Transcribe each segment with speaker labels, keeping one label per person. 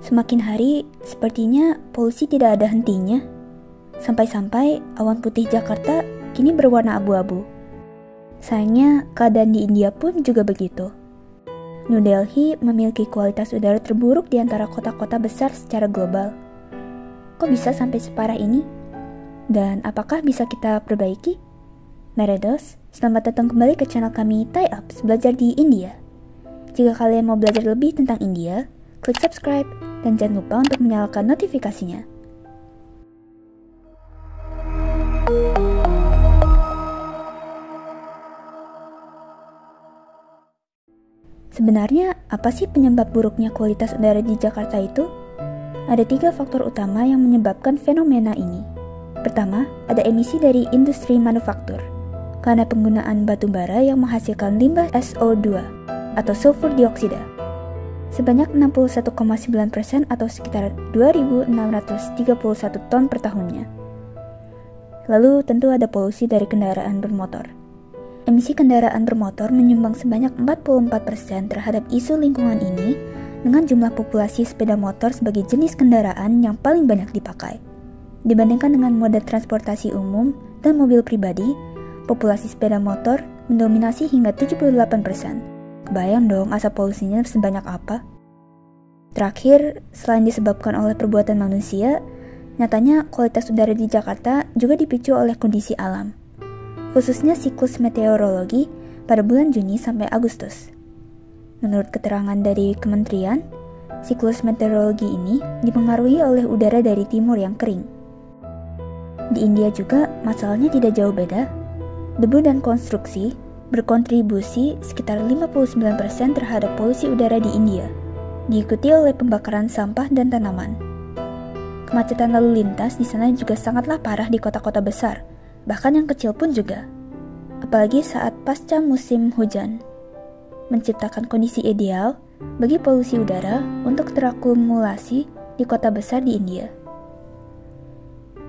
Speaker 1: Semakin hari, sepertinya polusi tidak ada hentinya. Sampai-sampai awan putih Jakarta kini berwarna abu-abu. Sayangnya, keadaan di India pun juga begitu. New Delhi memiliki kualitas udara terburuk di antara kota-kota besar secara global. Kok bisa sampai separah ini? Dan apakah bisa kita perbaiki? Naredos, selamat datang kembali ke channel kami Tie Ups Belajar di India. Jika kalian mau belajar lebih tentang India, klik subscribe dan jangan lupa untuk menyalakan notifikasinya. Sebenarnya, apa sih penyebab buruknya kualitas udara di Jakarta itu? Ada 3 faktor utama yang menyebabkan fenomena ini. Pertama, ada emisi dari industri manufaktur. Karena penggunaan batu bara yang menghasilkan limbah SO2 atau sulfur dioksida. Sebanyak 61,9% atau sekitar 2.631 ton per tahunnya. Lalu tentu ada polusi dari kendaraan bermotor. Emisi kendaraan bermotor menyumbang sebanyak 44% terhadap isu lingkungan ini dengan jumlah populasi sepeda motor sebagai jenis kendaraan yang paling banyak dipakai. Dibandingkan dengan moda transportasi umum dan mobil pribadi, populasi sepeda motor mendominasi hingga 78%. Kebayang dong asap polusinya sebanyak apa? Terakhir, selain disebabkan oleh perbuatan manusia, nyatanya kualitas udara di Jakarta juga dipicu oleh kondisi alam. Khususnya siklus meteorologi pada bulan Juni sampai Agustus. Menurut keterangan dari kementerian, siklus meteorologi ini dipengaruhi oleh udara dari timur yang kering. Di India juga masalahnya tidak jauh beda. Debu dan konstruksi berkontribusi sekitar 59% terhadap polusi udara di India, diikuti oleh pembakaran sampah dan tanaman. Kemacetan lalu lintas di sana juga sangatlah parah di kota-kota besar, bahkan yang kecil pun juga. Apalagi saat pasca musim hujan. Menciptakan kondisi ideal bagi polusi udara untuk terakumulasi di kota besar di India.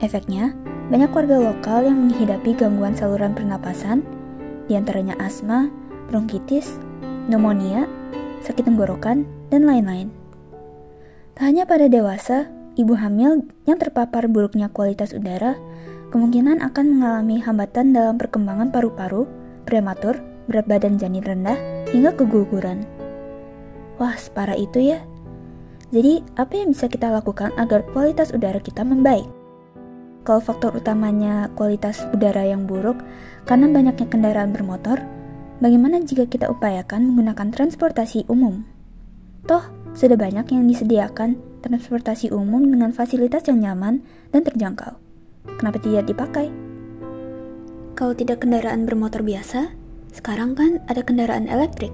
Speaker 1: Efeknya, banyak warga lokal yang menghadapi gangguan saluran pernapasan, diantaranya asma, bronkitis, pneumonia, sakit tenggorokan, dan lain-lain. Tak hanya pada dewasa, ibu hamil yang terpapar buruknya kualitas udara kemungkinan akan mengalami hambatan dalam perkembangan paru-paru, prematur, berat badan janin rendah, hingga keguguran. Wah, separah itu ya. Jadi, apa yang bisa kita lakukan agar kualitas udara kita membaik? Kalau faktor utamanya kualitas udara yang buruk karena banyaknya kendaraan bermotor, bagaimana jika kita upayakan menggunakan transportasi umum? Toh, sudah banyak yang disediakan transportasi umum dengan fasilitas yang nyaman dan terjangkau. Kenapa tidak dipakai? Kalau tidak kendaraan bermotor biasa, sekarang kan ada kendaraan elektrik.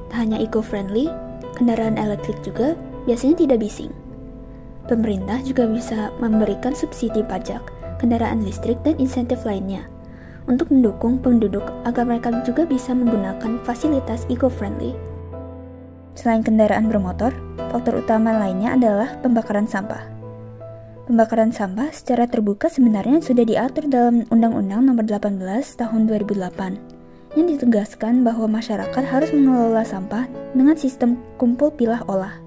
Speaker 1: Tak hanya eco-friendly, kendaraan elektrik juga biasanya tidak bising. Pemerintah juga bisa memberikan subsidi pajak, kendaraan listrik dan insentif lainnya untuk mendukung penduduk agar mereka juga bisa menggunakan fasilitas eco-friendly. Selain kendaraan bermotor, faktor utama lainnya adalah pembakaran sampah. Pembakaran sampah secara terbuka sebenarnya sudah diatur dalam Undang-Undang Nomor 18 Tahun 2008 yang ditegaskan bahwa masyarakat harus mengelola sampah dengan sistem kumpul pilah olah.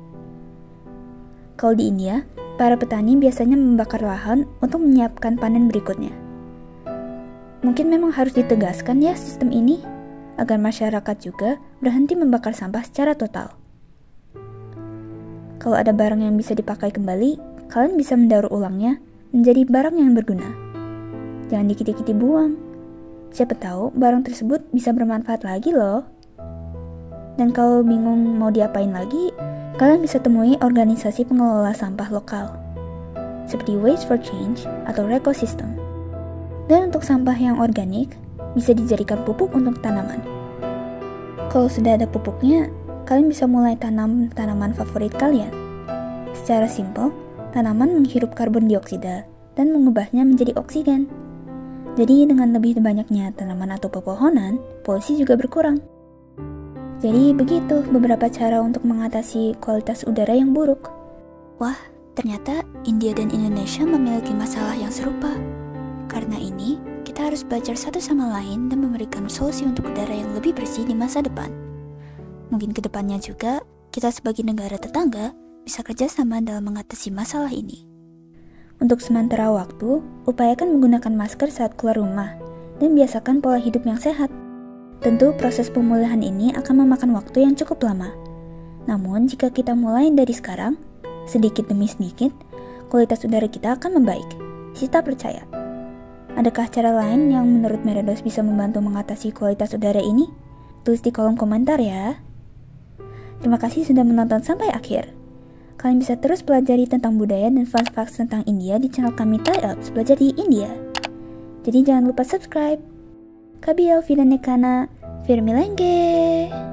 Speaker 1: Kalau di India, para petani biasanya membakar lahan untuk menyiapkan panen berikutnya. Mungkin memang harus ditegaskan ya sistem ini agar masyarakat juga berhenti membakar sampah secara total. Kalau ada barang yang bisa dipakai kembali, kalian bisa mendaur ulangnya menjadi barang yang berguna. Jangan dikit-dikit buang. Siapa tahu barang tersebut bisa bermanfaat lagi loh. Dan kalau bingung mau diapain lagi, kalian bisa temui organisasi pengelola sampah lokal, seperti Waste for Change atau Recosystem. Dan untuk sampah yang organik, bisa dijadikan pupuk untuk tanaman. Kalau sudah ada pupuknya, kalian bisa mulai tanam tanaman favorit kalian. Secara simpel, tanaman menghirup karbon dioksida dan mengubahnya menjadi oksigen. Jadi dengan lebih banyaknya tanaman atau pepohonan, polusi juga berkurang. Jadi begitu beberapa cara untuk mengatasi kualitas udara yang buruk. Wah, ternyata India dan Indonesia memiliki masalah yang serupa. Karena ini, kita harus belajar satu sama lain dan memberikan solusi untuk udara yang lebih bersih di masa depan. Mungkin kedepannya juga, kita sebagai negara tetangga bisa kerjasama dalam mengatasi masalah ini. Untuk sementara waktu, upayakan menggunakan masker saat keluar rumah dan biasakan pola hidup yang sehat. Tentu proses pemulihan ini akan memakan waktu yang cukup lama. Namun jika kita mulai dari sekarang, sedikit demi sedikit, kualitas udara kita akan membaik. Sita percaya. Adakah cara lain yang menurut Meredos bisa membantu mengatasi kualitas udara ini? Tulis di kolom komentar ya. Terima kasih sudah menonton sampai akhir. Kalian bisa terus pelajari tentang budaya dan fun facts tentang India di channel kami Thai Elves Belajar di India. Jadi jangan lupa subscribe. Kabi Elvi dan Nekana, Firmilengge.